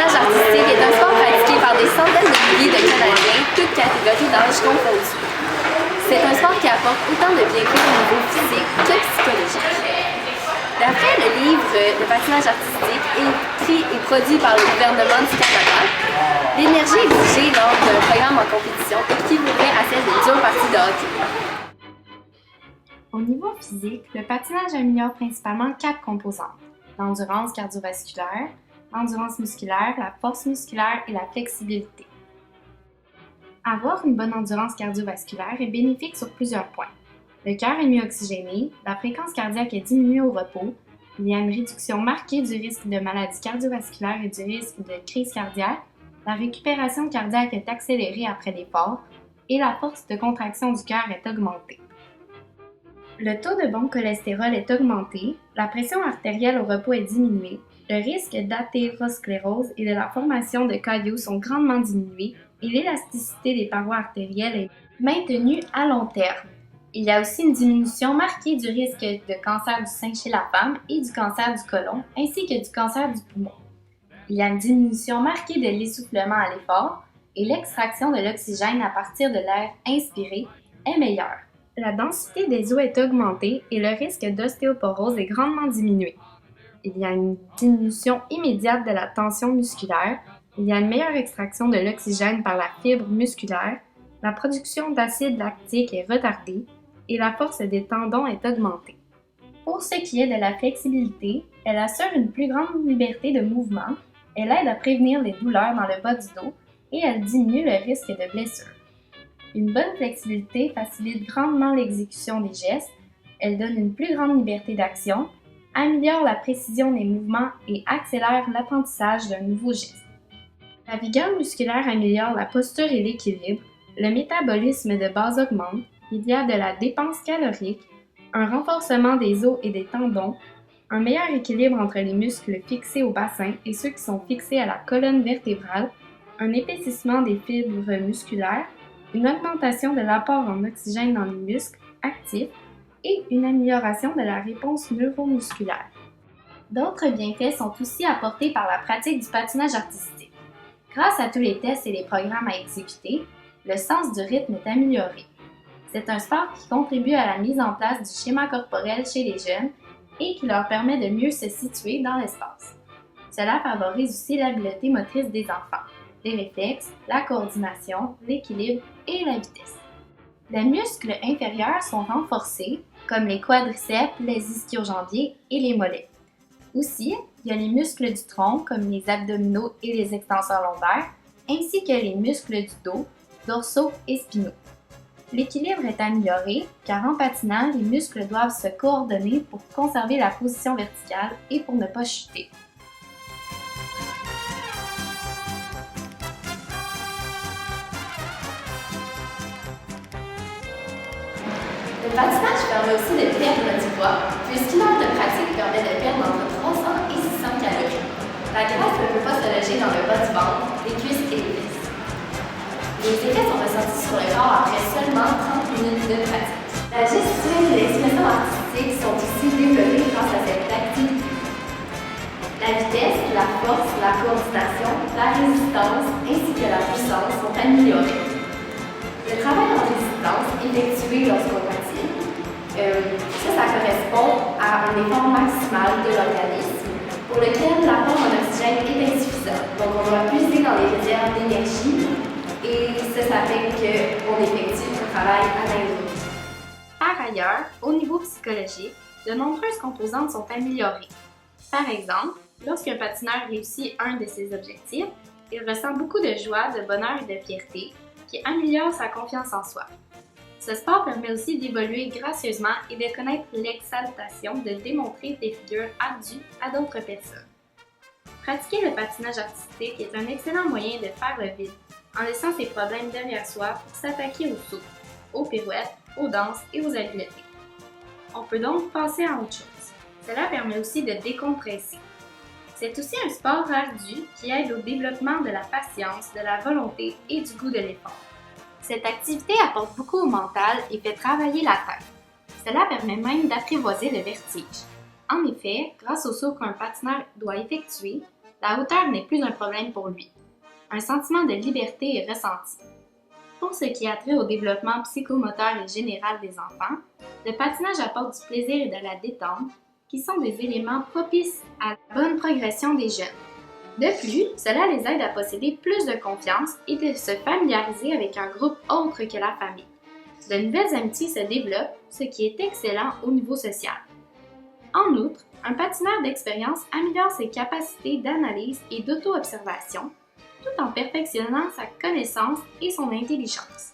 patinage artistique est un sport pratiqué par des centaines de milliers de Canadiens, toutes catégories d'âge confondues. C'est un sport qui apporte autant de bienfaits au niveau physique que psychologique. D'après le livre Le patinage artistique, écrit et produit par le gouvernement du Canada, l'énergie exigée lors d'un programme en compétition équivaudrait à celle d'une dure partie de hockey. Au niveau physique, le patinage améliore principalement 4 composantes: l'endurance cardiovasculaire, l'endurance musculaire, la force musculaire et la flexibilité. Avoir une bonne endurance cardiovasculaire est bénéfique sur plusieurs points. Le cœur est mieux oxygéné, la fréquence cardiaque est diminuée au repos, il y a une réduction marquée du risque de maladies cardiovasculaires et du risque de crise cardiaque, la récupération cardiaque est accélérée après l'effort et la force de contraction du cœur est augmentée. Le taux de bon cholestérol est augmenté, la pression artérielle au repos est diminuée, le risque d'athérosclérose et de la formation de caillots sont grandement diminués et l'élasticité des parois artérielles est maintenue à long terme. Il y a aussi une diminution marquée du risque de cancer du sein chez la femme et du cancer du côlon, ainsi que du cancer du poumon. Il y a une diminution marquée de l'essoufflement à l'effort et l'extraction de l'oxygène à partir de l'air inspiré est meilleure. La densité des os est augmentée et le risque d'ostéoporose est grandement diminué. Il y a une diminution immédiate de la tension musculaire, il y a une meilleure extraction de l'oxygène par la fibre musculaire, la production d'acide lactique est retardée et la force des tendons est augmentée. Pour ce qui est de la flexibilité, elle assure une plus grande liberté de mouvement, elle aide à prévenir les douleurs dans le bas du dos et elle diminue le risque de blessure. Une bonne flexibilité facilite grandement l'exécution des gestes, elle donne une plus grande liberté d'action, améliore la précision des mouvements et accélère l'apprentissage d'un nouveau geste. La vigueur musculaire améliore la posture et l'équilibre, le métabolisme de base augmente, il y a de la dépense calorique, un renforcement des os et des tendons, un meilleur équilibre entre les muscles fixés au bassin et ceux qui sont fixés à la colonne vertébrale, un épaississement des fibres musculaires, une augmentation de l'apport en oxygène dans les muscles actifs et une amélioration de la réponse neuromusculaire. D'autres bienfaits sont aussi apportés par la pratique du patinage artistique. Grâce à tous les tests et les programmes à exécuter, le sens du rythme est amélioré. C'est un sport qui contribue à la mise en place du schéma corporel chez les jeunes et qui leur permet de mieux se situer dans l'espace. Cela favorise aussi l'habileté motrice des enfants, les réflexes, la coordination, l'équilibre et la vitesse. Les muscles inférieurs sont renforcés, comme les quadriceps, les ischio-jambiers et les mollets. Aussi, il y a les muscles du tronc, comme les abdominaux et les extenseurs lombaires, ainsi que les muscles du dos, dorsaux et spinaux. L'équilibre est amélioré, car en patinant, les muscles doivent se coordonner pour conserver la position verticale et pour ne pas chuter. Le patinage permet aussi de perdre du poids, puisqu'une heure de pratique permet de perdre entre 300 et 600 calories. La graisse ne peut pas se loger dans le bas du ventre, les cuisses et les fesses. Les effets sont ressentis sur le corps après seulement 30 minutes de pratique. La gestuelle et l'expression artistique sont aussi développées grâce à cette activité. La vitesse, la force, la coordination, la résistance ainsi que la puissance sont améliorées. Le travail en résistance effectué lorsqu'on patine, ça correspond à un effort maximal de l'organisme pour lequel l'apport en oxygène est insuffisant. Donc on doit puiser dans les réserves d'énergie et ça fait qu'on effectue un travail anaérobie. Par ailleurs, au niveau psychologique, de nombreuses composantes sont améliorées. Par exemple, lorsqu'un patineur réussit un de ses objectifs, il ressent beaucoup de joie, de bonheur et de fierté, qui améliore sa confiance en soi. Ce sport permet aussi d'évoluer gracieusement et de connaître l'exaltation de démontrer des figures ardues à d'autres personnes. Pratiquer le patinage artistique est un excellent moyen de faire le vide, en laissant ses problèmes derrière soi pour s'attaquer aux sauts, aux pirouettes, aux danses et aux habiletés. On peut donc passer à autre chose. Cela permet aussi de décompresser. C'est aussi un sport ardu qui aide au développement de la patience, de la volonté et du goût de l'effort. Cette activité apporte beaucoup au mental et fait travailler la tête. Cela permet même d'apprivoiser le vertige. En effet, grâce au saut qu'un patineur doit effectuer, La hauteur n'est plus un problème pour lui. Un sentiment de liberté est ressenti. Pour ce qui a trait au développement psychomoteur et général des enfants, le patinage apporte du plaisir et de la détente, qui sont des éléments propices à la bonne progression des jeunes. De plus, cela les aide à posséder plus de confiance et de se familiariser avec un groupe autre que la famille. De nouvelles amitiés se développent, ce qui est excellent au niveau social. En outre, un patineur d'expérience améliore ses capacités d'analyse et d'auto-observation, tout en perfectionnant sa connaissance et son intelligence.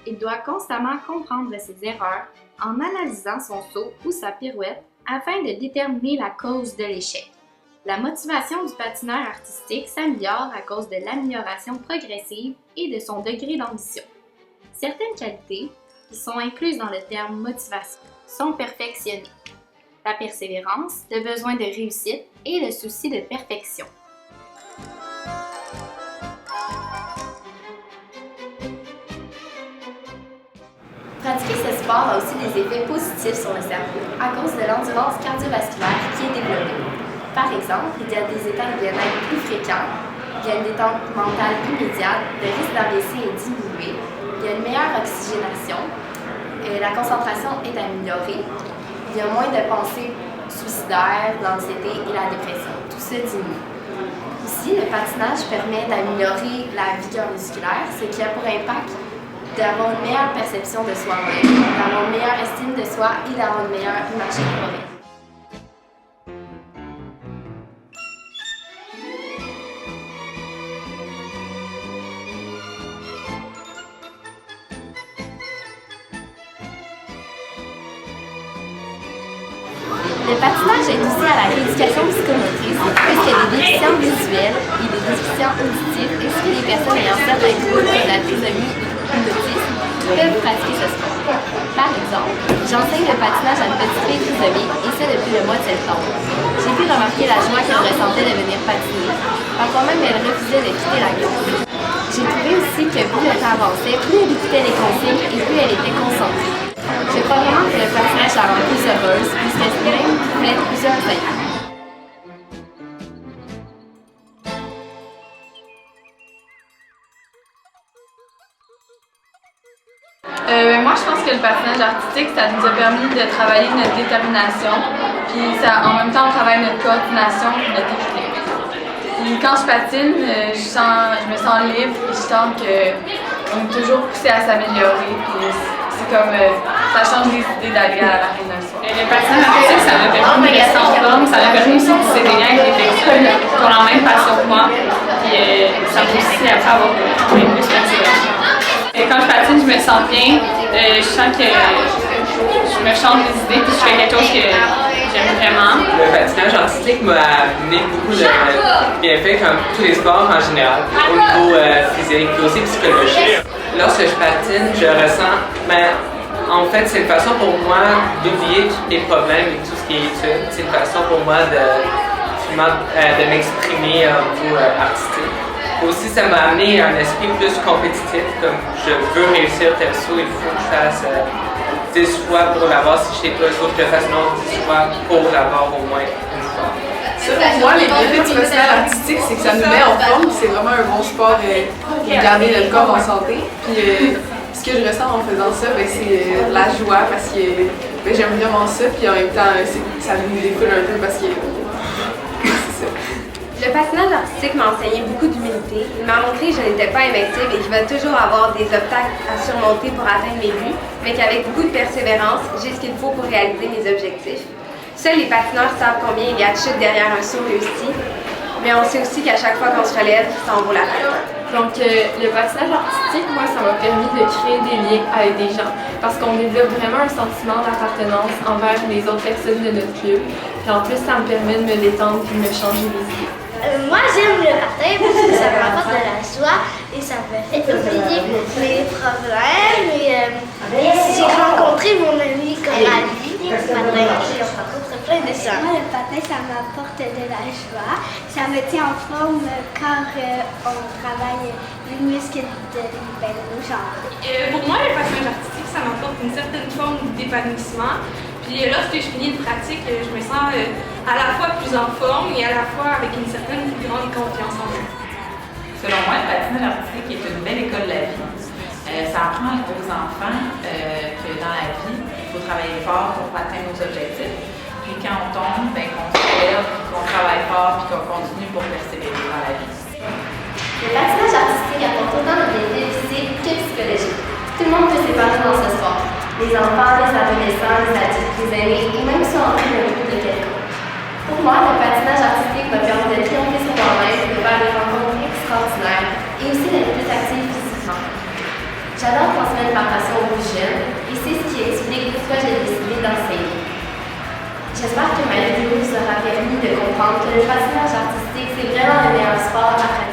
Il doit constamment comprendre ses erreurs en analysant son saut ou sa pirouette afin de déterminer la cause de l'échec. La motivation du patineur artistique s'améliore à cause de l'amélioration progressive et de son degré d'ambition. Certaines qualités, qui sont incluses dans le terme motivation, sont perfectionnées. La persévérance, le besoin de réussite et le souci de perfection. Pratiquer ce sport a aussi des effets positifs sur le cerveau à cause de l'endurance cardiovasculaire qui est développée. Par exemple, il y a des états de bien-être plus fréquents, il y a une détente mentale immédiate, le risque d'AVC est diminué, il y a une meilleure oxygénation, la concentration est améliorée, il y a moins de pensées suicidaires, l'anxiété et la dépression. Tout ça diminue. Aussi, le patinage permet d'améliorer la vigueur musculaire, ce qui a pour impact d'avoir une meilleure perception de soi-même, d'avoir une meilleure estime de soi et d'avoir une meilleure image corporelle. Le patinage aide aussi à la rééducation psychomotrice, puisque des déficients visuels et des déficients auditifs, ainsi que les personnes ayant certains troubles comme la trisomie ou l'autisme, peuvent pratiquer ce sport. Par exemple, j'enseigne le patinage à une petite fille trisomique, et ce depuis le mois de septembre. J'ai pu remarquer la joie qu'elle ressentait de venir patiner, parfois même elle refusait de quitter la gare. J'ai trouvé aussi que plus le temps avançait, plus elle écoutait les consignes et plus elle était concentrée. Je crois vraiment que le patinage la rend plus heureuse, puisque c'est même fait plusieurs années. Moi, je pense que le patinage artistique, ça nous a permis de travailler notre détermination, puis ça, en même temps, on travaille notre coordination et notre équilibre. Puis quand je patine, je me sens libre, puis je sens qu'on est toujours poussé à s'améliorer, puis c'est comme, ça change les idées d'aller à l'arène d'un soir. Le patinage artistique, ça m'a permis de rester en forme, ça m'a permis aussi de tisser des liens avec des personnes qui ont la même passion que moi, puis ça m'a aussi appris à avoir plus de motivation. Quand je patine, je me sens bien, je sens que je me change des idées, puis je fais quelque chose que j'aime vraiment. Le patinage artistique m'a amené beaucoup de bienfaits, comme tous les sports en général, au niveau physique et aussi psychologique. Lorsque je patine, je ressens, en fait, c'est une façon pour moi d'oublier tous les problèmes et tout ce qui est utile. C'est une façon pour moi de m'exprimer au niveau artistique. Aussi, ça m'a amené un esprit plus compétitif, comme je veux réussir tel saut, il faut que je fasse 10 fois pour l'avoir, si je ne sais pas, il faut que je fasse une autre 10 fois pour l'avoir au moins une fois. Pour moi, les bienfaits du patinage artistique, c'est que ça nous met en forme, c'est vraiment un bon sport pour garder notre corps en santé. Puis ce que je ressens en faisant ça, c'est de la joie parce que j'aime vraiment ça, puis en même temps, ça nous défoule un peu parce que c'est ça. Le patinage artistique m'a enseigné beaucoup d'humilité. Il m'a montré que je n'étais pas invincible et qu'il va toujours avoir des obstacles à surmonter pour atteindre mes buts, mais qu'avec beaucoup de persévérance, j'ai ce qu'il faut pour réaliser mes objectifs. Seuls les patineurs savent combien il y a de chutes derrière un saut réussi, mais on sait aussi qu'à chaque fois qu'on se relève, ça en vaut la peine. Donc, le patinage artistique, moi, ça m'a permis de créer des liens avec des gens parce qu'on développe vraiment un sentiment d'appartenance envers les autres personnes de notre club. Puis en plus, ça me permet de me détendre et de me changer les idées. Moi, j'aime le patin parce que ça me rapporte de la joie et ça me fait oublier mes problèmes. Et j'ai rencontré mon ami Coralie ce matin et on rencontre plein de gens. Moi, le patin, ça m'apporte de la joie. Ça me tient en forme quand on travaille les muscles de nos jambes. Pour moi, le patinage artistique, ça m'apporte une certaine forme d'épanouissement. Puis lorsque je finis une pratique, je me sens à la fois plus en forme et à la fois avec une certaine plus grande confiance en moi. Selon moi, le patinage artistique est une belle école de la vie. Ça apprend aux enfants que dans la vie, il faut travailler fort pour atteindre nos objectifs. Puis quand on tombe, ben, qu'on se lève, qu'on travaille fort, puis qu'on continue pour persévérer dans la vie. Le patinage artistique apporte autant de bienfaits physiques que psychologiques. Tout le monde peut s'épanouir dans ce sport. Les enfants, les adolescents, les adultes, les aînés, et même ceux en train d'un groupe de quelqu'un. Pour moi, le patinage artistique m'a permis de triompher sur moi-même, de faire des rencontres extraordinaires et aussi d'être plus active physiquement. J'adore transmettre ma passion aux plus jeunes et c'est ce qui explique pourquoi j'ai décidé d'enseigner. J'espère que ma vidéo vous aura permis de comprendre que le patinage artistique, c'est vraiment le meilleur sport à pratiquer.